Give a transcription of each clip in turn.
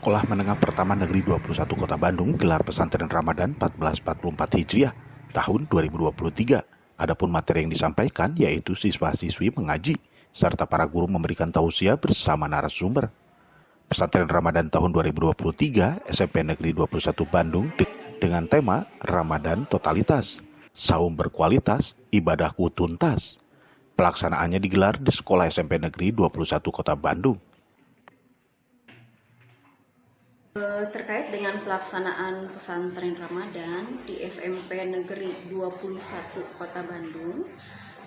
Sekolah Menengah Pertama Negeri 21 Kota Bandung gelar pesantren Ramadan 1444 Hijriah tahun 2023. Adapun materi yang disampaikan yaitu siswa-siswi mengaji serta para guru memberikan tausiah bersama narasumber. Pesantren Ramadan tahun 2023 SMP Negeri 21 Bandung dengan tema Ramadan Totalitas, Saum Berkualitas, Ibadahku Tuntas. Pelaksanaannya digelar di Sekolah SMP Negeri 21 Kota Bandung. Terkait dengan pelaksanaan pesantren Ramadan di SMP Negeri 21 Kota Bandung,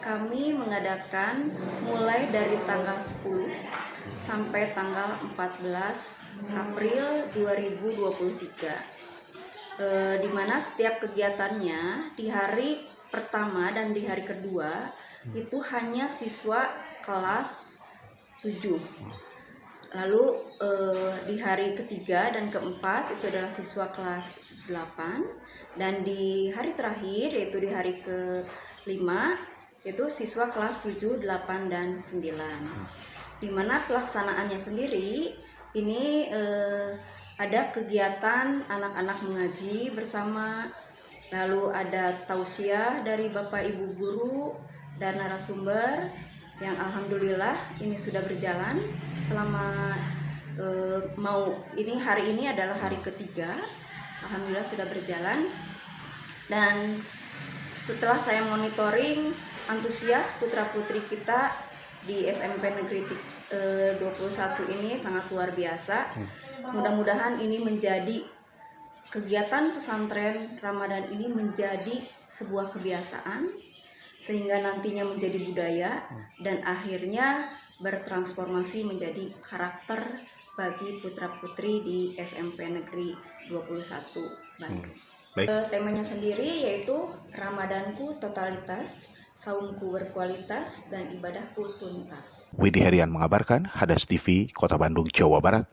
kami mengadakan mulai dari tanggal 10 sampai tanggal 14 April 2023, di mana setiap kegiatannya di hari pertama dan di hari kedua itu hanya siswa kelas 7. Lalu di hari ketiga dan keempat itu adalah siswa kelas 8, dan di hari terakhir yaitu di hari ke-5 itu siswa kelas 7, 8, dan 9. Di mana pelaksanaannya sendiri ini ada kegiatan anak-anak mengaji bersama, lalu ada tausiah dari Bapak Ibu guru dan narasumber yang alhamdulillah ini sudah berjalan selama hari ini adalah hari ketiga, alhamdulillah sudah berjalan. Dan setelah saya monitoring antusias putra-putri kita di SMP Negeri 21 ini sangat luar biasa. Mudah-mudahan ini menjadi kegiatan pesantren Ramadan ini menjadi sebuah kebiasaan, sehingga nantinya menjadi budaya dan akhirnya bertransformasi menjadi karakter bagi putra-putri di SMP Negeri 21 Bandung. Temanya sendiri yaitu Ramadanku Totalitas, Saumku Berkualitas, dan Ibadahku Tuntas. Widi Herian mengabarkan, Hadas TV, Kota Bandung, Jawa Barat.